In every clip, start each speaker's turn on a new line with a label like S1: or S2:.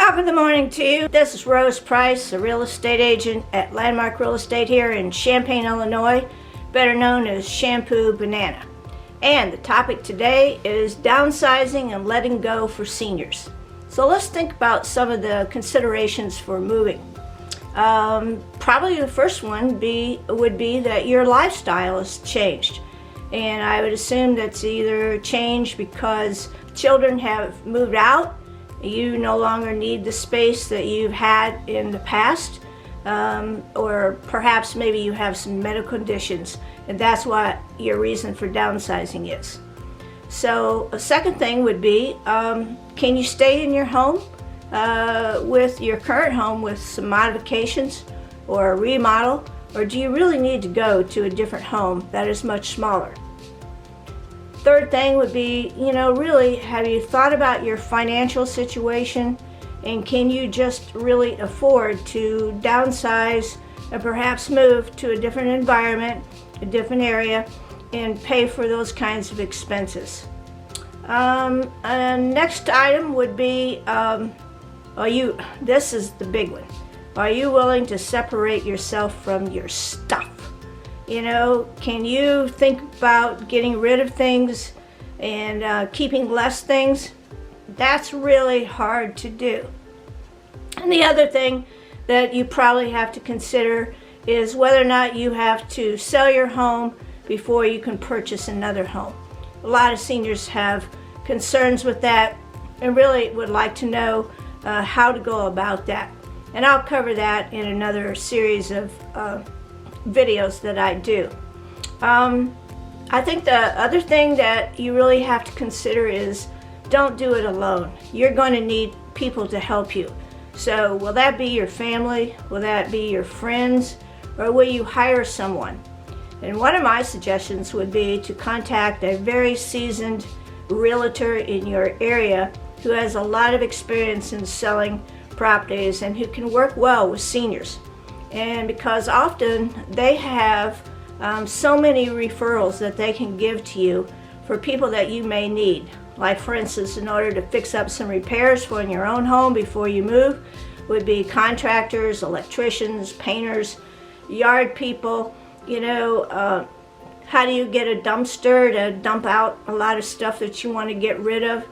S1: Top of the morning to you. This is Rose Price, a real estate agent at Landmark Real Estate here in Champaign, Illinois, better known as Shampoo Banana. And the topic today is downsizing and letting go for seniors. So let's think about some of the considerations for moving. Probably the first one would be that your lifestyle has changed. And I would assume that's either changed because children have moved out, you no longer need the space that you've had in the past, or perhaps maybe you have some medical conditions, and that's what your reason for downsizing is. So a second thing would be, can you stay in your home with your current home with some modifications or a remodel, or do you really need to go to a different home that is much smaller? Third thing would be, really, have you thought about your financial situation, and can you just really afford to downsize and perhaps move to a different environment, a different area, and pay for those kinds of expenses? And next item would be, this is the big one. Are you willing to separate yourself from your stuff? Can you think about getting rid of things and keeping less things? That's really hard to do. And the other thing that you probably have to consider is whether or not you have to sell your home before you can purchase another home. A lot of seniors have concerns with that and really would like to know how to go about that. And I'll cover that in another series of videos that I do. I think the other thing that you really have to consider is don't do it alone. You're going to need people to help you. So will that be your family? Will that be your friends? Or will you hire someone? And one of my suggestions would be to contact a very seasoned realtor in your area who has a lot of experience in selling properties and who can work well with seniors. And because often they have so many referrals that they can give to you for people that you may need. Like, for instance, in order to fix up some repairs for in your own home before you move, would be contractors, electricians, painters, yard people. How do you get a dumpster to dump out a lot of stuff that you want to get rid of?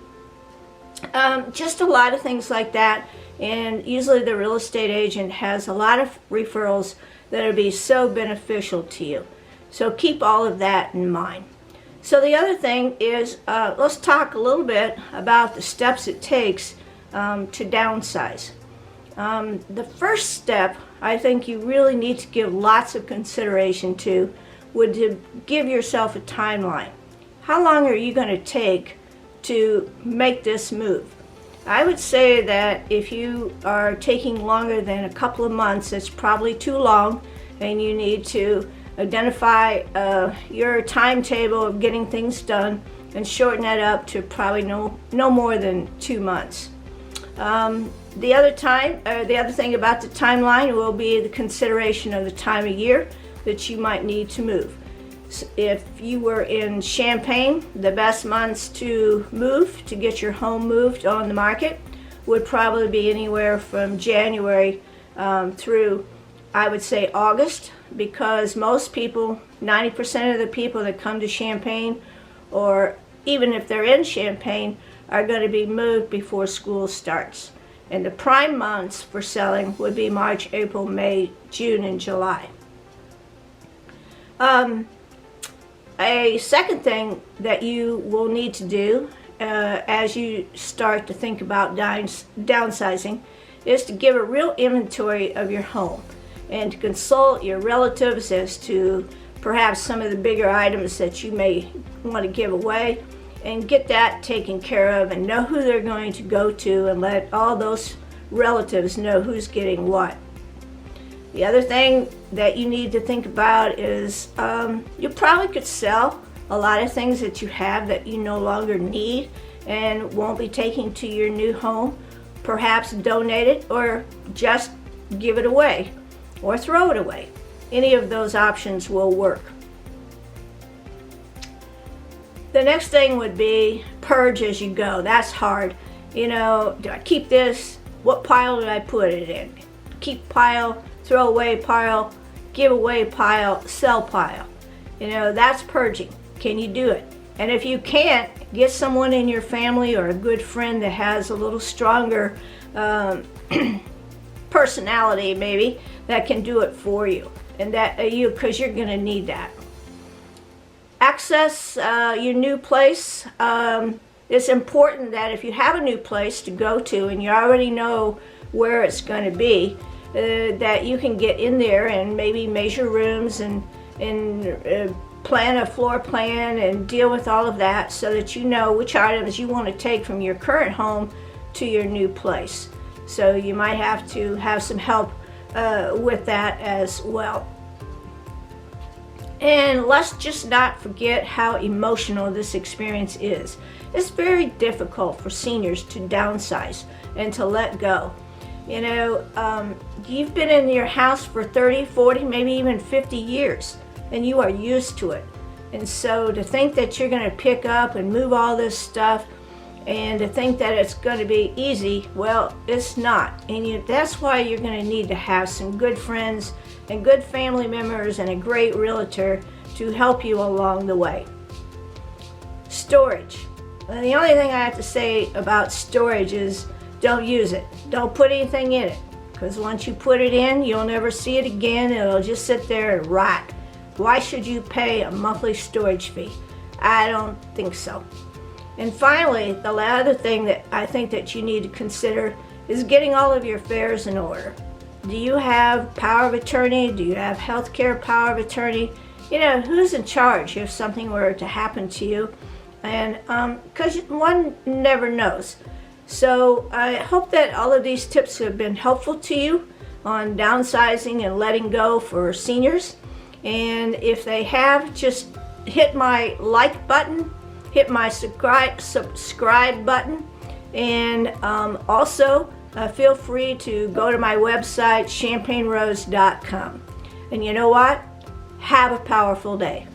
S1: Just a lot of things like that. And usually the real estate agent has a lot of referrals that will be so beneficial to you. So keep all of that in mind. So the other thing is, let's talk a little bit about the steps it takes to downsize. The first step I think you really need to give lots of consideration to would to give yourself a timeline. How long are you going to take to make this move? I would say that if you are taking longer than a couple of months, it's probably too long, and you need to identify your timetable of getting things done and shorten that up to probably no more than 2 months. The other thing about the timeline will be the consideration of the time of year that you might need to move. If you were in Champaign, the best months to move, to get your home moved on the market, would probably be anywhere from January through, I would say, August, because most people, 90% of the people that come to Champaign, or even if they're in Champaign, are going to be moved before school starts. And the prime months for selling would be March, April, May, June, and July. A second thing that you will need to do as you start to think about downsizing is to give a real inventory of your home and to consult your relatives as to perhaps some of the bigger items that you may want to give away, and get that taken care of and know who they're going to go to and let all those relatives know who's getting what. The other thing that you need to think about is you probably could sell a lot of things that you have that you no longer need and won't be taking to your new home. Perhaps donate it or just give it away or throw it away. Any of those options will work. The next thing would be purge as you go. That's hard. Do I keep this? What pile did I put it in? Keep pile, throw away pile, give away pile, sell pile. That's purging. Can you do it? And if you can't, get someone in your family or a good friend that has a little stronger personality, maybe, that can do it for you. And that because you're going to need that. Access your new place. It's important that if you have a new place to go to and you already know where it's going to be, that you can get in there and maybe measure rooms and plan a floor plan and deal with all of that so that you know which items you want to take from your current home to your new place. So you might have to have some help with that as well. And let's just not forget how emotional this experience is. It's very difficult for seniors to downsize and to let go. You've been in your house for 30, 40, maybe even 50 years, and you are used to it. And so to think that you're going to pick up and move all this stuff and to think that it's going to be easy, well, it's not. And that's why you're going to need to have some good friends and good family members and a great realtor to help you along the way. Storage. Well, the only thing I have to say about storage is don't use it. Don't put anything in it, because once you put it in, you'll never see it again. It'll just sit there and rot. Why should you pay a monthly storage fee? I don't think so. And finally, the other thing that I think that you need to consider is getting all of your affairs in order. Do you have power of attorney? Do you have health care power of attorney? Who's in charge if something were to happen to you? And because one never knows. So I hope that all of these tips have been helpful to you on downsizing and letting go for seniors. And if they have, just hit my like button, hit my subscribe button, and also feel free to go to my website, champaignrose.com. And you know what? Have a powerful day.